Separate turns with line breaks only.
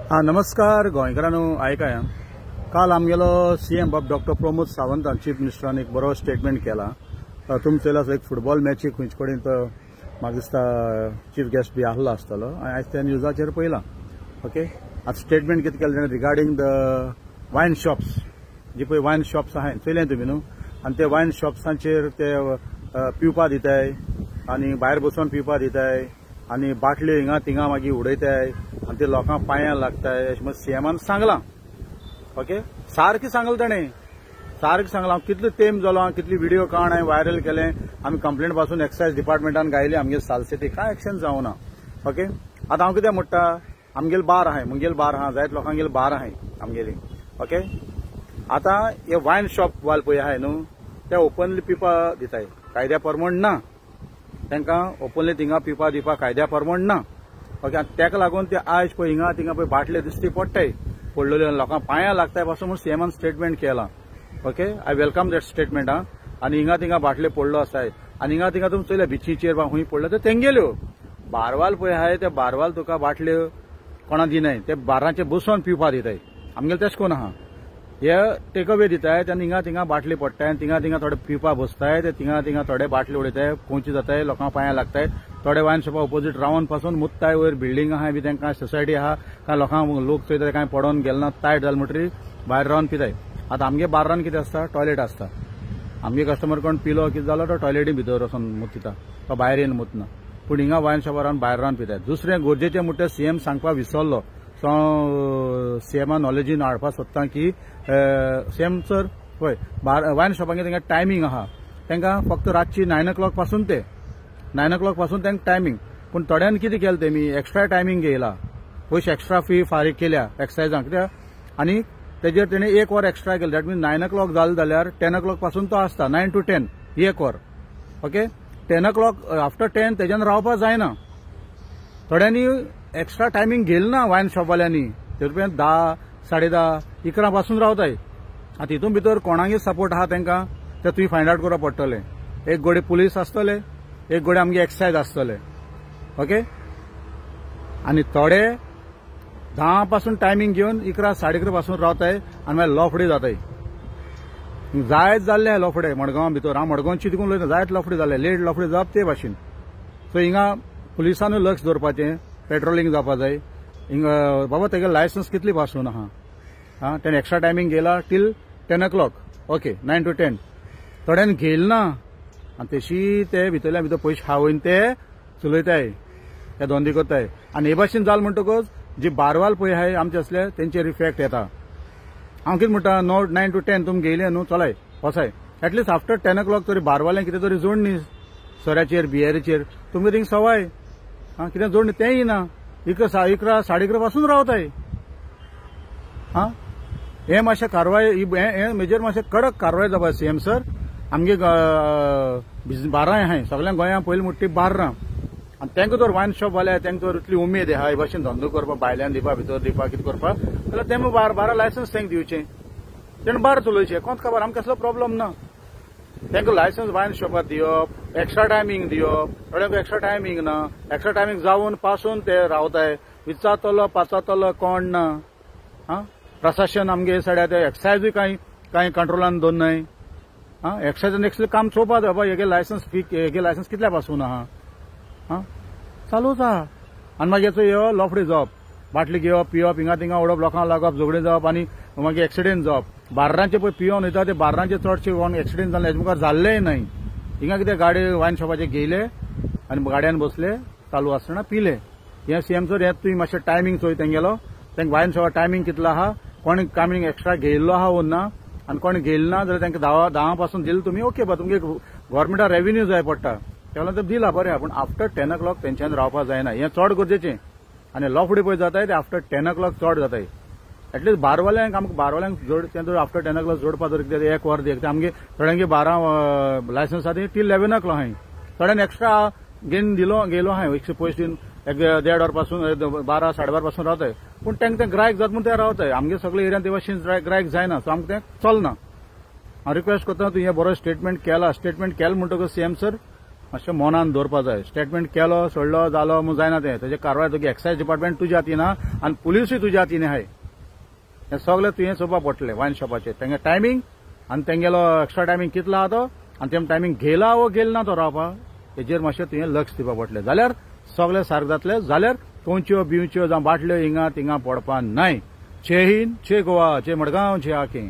नमस्कार गोंयकारांनो आयकाया काल आमगेलो सीएम बाब डॉक्टर प्रमोद सावंत चीफ मिनिस्टरान एक बरो स्टेटमेंट केला। तुमी चयला एक फुटबॉल मॅचीक खंयचे कडेन तो म्हाका दिसता चीफ गेस्ट बी आहलो आसतलो आयज त्या न्यूजाचेर पळयला। ओके, आता स्टेटमेंट कितें केलें ताणें रिगार्डिंग द वायन शॉप्स, जी पळय वायन शॉप्स आहाय चयलें तुमी न्हू, आनी ते वायन शॉप्सांचेर ते पिवपा दिताय आनी भायर बसून पिवपा दिताय आनी बाटल्यो हिंगा थिंगा मागीर उडयताय आनी ते लोकांक पांयां लागताय अशें म्हणून सीएमान सांगलां। ओके, सारकें सांगलां ताणें, सारकें सांगलां। हांव कितलो तेंप जालो, हांव कितली व्हिडिओ काडून हांवें व्हायरल केलें, आमी कंप्लेंट पासून एक्सायज डिपार्टमेंटान गायली आमगे सालसेती, कांय एक्शन जावना। ओके, आतां हांव कितें म्हणटा, आमगेले बार आहाय, मुंगेले बार आहा, जायत लोकांगेले बार आहाय आमगेली। ओके, आतां हे वायन शॉप वाल पळय आहाय न्हू, ते ओपनली पिवपा दिताय, कायद्या प्रमाण ना, तांकां ओपनली थिंगा पिवपा दिवपा कायद्या प्रमाण ना। ओके, ताका लागून ते आयज पळय हिंगा थिंगा पळय बाटले दिसती पडटाय पडलेल्यो, लोकांक पांयां लागताय पासून म्हूण सीएमान स्टेटमेंट केला। Okay, I welcome that statement. आनी हिंगा थिंगा बाटले पडलो आसाय आनी हिंगा थिंगा तुमी चयल्या बिचीचेर वा खंय पडलो ते तेंगेल्यो बारवाल पळय आहाय, ते बारवाल तुका बाटल्यो कोणा दिनाय, ते बारांचेर बसून पिवपा दिताय। आमगेले तशें कोन्न आहा, हे टेक अवे दिताय, आनी हिंगा थिंगा बाटली पडटाय आनी थिंगा थिंगा थोडे पिवपा बसताय, ते थिंगा थिंगा थोडे बाटले उडयताय, कोंची जाताय, लोकांक पांयां लागताय, थोडे वायन शॉपा ऑपोजीट रावन पासून मुत्ताय, वयर बिल्डींग आहाय बी तांकां सोसायटी आहा, कांय लोकांक लोक चोयताय कांय पडोन गेले ना, टायट जाले म्हणटरी भायर रावन पिताय। आतां आमगे बार्रान कितें आसता, टॉयलेट आसता, आमगे कस्टमर कोण पिलो कितें जालो तो टॉयलेटी भितर वचून मुतिता, तो भायर येवन मुतना, पूण हिंगा वायन शॉपार रावन भायर रावन पिताय। दुसरें गरजेचें म्हणटा सीएम सांगपाक विसरलो, सो सीएमा नॉलेजीन हाडपाक सोदता की सीएम सर पळय वायन शॉपांगे तांकां टायमींग आहा, तांकां फक्त रातची 9 o'clock पासून ते 9 o'clock पासून तांकां टायमींग, पूण थोड्यान कितें केलें तेमी एक्स्ट्रा टायमींग घेयला, पयशे एक्स्ट्रा फी फारीक केल्या एक्सायजांक कित्याक, आनी तेजेर तेणें 1 वर एक्स्ट्रा केलें, दॅट मीन्स 9 o'clock जालें जाल्यार 10 o'clock पासून तो आसता 9 to 10 1 वर। ओके, 10 o'clock आफ्टर 10 तेज्यान रावपा जायना, थोड्यांनी एक्स्ट्रा टायमींग घेयला ना वायन शॉपवाल्यांनी, तेतून 10, 10:30, 11 पासून रावताय। आतां हितून भितर कोणागे सपोर्ट आहा तांकां ते तुवें फायंड आउट करप पडटलें। एक गोडे पुलीस आसतले, एक गोडे आमगे एक्सायज आसतले। ओके, आनी थोडे 10 पासून टायमींग घेवन 11, 11:30 पासून रावताय आनी मागीर लफडे जाताय। जायत जाल्ले लफडे मडगांवा भितर, हांव मडगांवची देखून उलयता, जायत लफडे जाल्ले, लेट लफडे जावप ते भाशेन। सो हिंगा पुलिसानूय लक्ष दवरपाचें, पेट्रोलिंग जावपा जाय हिंगा। बाबा तेगे लायसन्स कितली पासून आहा, तेणें एक्स्ट्रा टायमींग घेयला टील 10 o'clock, ओके 9 to 10, थोड्यान घेयला ना, आनी तेशी ते भितरल्या भितर पयशे हावयन ते चलयताय, ते धंदे करताय। आनी हे भाशेन जाल म्हणटकच जे बारवाल पळय आहाय आमचे असले तेंचेर इफेक्ट येता। हांव कितें म्हणटा, 9 to 10 तुमी घेयले न्हू, चलाय वसाय, एटलीस्ट आफ्टर 10 o'clock तरी बारवाल्यांक कितें तरी जोड न्ही, सोऱ्याचेर बियेरीचेर तुमगे थिंग सवाय कितें जोड न्ही, तेंय ना, 11, 11:30 पासून रावताय। हे मातशें कारवाय, हे मेजर मातशें कडक कारवाय जावपा सीएम सर। आमगे बारांय आहाय, सगळ्या गोंयांत पयलीं म्हणटा ती बार्रां, आनी तांकां तर वायन शॉप वाले तांकां तर इतली उमेद आहा हे भाशेन धंदो करपा, भायल्यान दिवपा, भितर दिवपा, कितें करपा, जाल्यार तेमी बारा लायसन्स तांकां दिवचें, तेणें बार चलोवचें, कोंत खबर आमकां कसलो प्रॉब्लम ना। तांकां लायसन्स वायन शॉपार दिवप, एक्स्ट्रा टायमींग दिवप, थोड्यांक एक्स्ट्रा टायमींग ना, एक्स्ट्रा टायमींग जावन पासून ते रावताय, विचारतलो पाचातलो कोण ना। प्रशासन आमगे सायड्या ते एक्सायजूय कांय कंट्रोलान दवरनाय, एक्सायजान एक्चुअली काम चोवपा जाय, बाबा हेगे लायसन्स फी, हेगे लायसन्स कितल्या पासून आहा, चालूच आहा। आनी मागीर हे लफडे जावप, बाटली घेवप, पिवप, हिंगा थिंगा उडप, लोकांक लागप, झगडे जावप आनी मागीर एक्सिडेंट जावप। बार्रांचे पळय पिवन वयता ते बार्रांचे चडशे एक्सिडेंट जाल्ले, हेजे मुखार जाल्लेय न्हय। हिंगा कितें गाडी वायन शॉपाचे घेयले आनी गाडयान बसले, चालू आसतना पिले। हे सीएम सर हे तुवें मातशें टायमींग चोय तेंगेलो, तांकां वायन शॉपार टायमींग कितलो आहा, कोणी टायमींग एक्स्ट्रा घेयल्लो आहा वो ना, आनी कोणी घेयलो ना जाल्यार तांकां 10 पासून दिले तुमी, ओके बा तुमगे गव्हर्मेंटाक रेव्हेन्यू जाय पडटा, तेन्ना ते दिला बरें आहा, पूण आफ्टर 10 o'clock तेंच्यान रावपा जायना, हें चड गरजेचें। आनी लफडे पळय जाताय ते आफ्टर 10 o'clock चड जाताय। एटलीस्ट बारवाल्यांक आमकां बारवाल्यांक जोड, तें आफ्टर 10 o'clock जोडपा जर कितें 1 वर दिता, आमगे थोड्यांगे 12 लायसन्स आहा ती टील 11 o'clock आहाय, थोड्यान एक्स्ट्रा घेवन गेलो आहाय, एकशे पयशे दिवन 1.5 वर पासून 12, 12:30 पासून रावताय, पूण तांकां तें ग्रायक जाता म्हूण ते रावताय। आमगे सगळे एरियान ते भाशेन ग्रायक जायना, सो आमकां तें चलना। हांव रिक्वेस्ट करता, तुवें हें बरो स्टेटमेंट केला म्हणटकच सीएम सर मातशें मनान दवरपा जाय. स्टेटमेंट केलो सोडलो जालो म्हूण जायना तें. तेजे कारवाय तुगे एक्सायज डिपार्टमेंट तुज्या हातीन आहा आनी पुलिसूय तुज्या हातीन आहाय. हें सगळें तुवें चोवपा पडटलें वायन शॉपाचेर. तेंगे टायमींग आनी तेंगेलो एक्स्ट्रा टायमींग कितलो आहा तो आनी तें टायमींग घेयला वो गेल ना तो रावपा हेजेर मातशें तुवें लक्ष दिवपा पडटलें. जाल्यार सगळें सारकें जातलें. जाल्यार कोंच्यो बिंवच्यो जावं बाटल्यो हिंगा तिंगा पडपा नाय. जय हिंद, जय गोवा, जय मडगांव, जय आकें.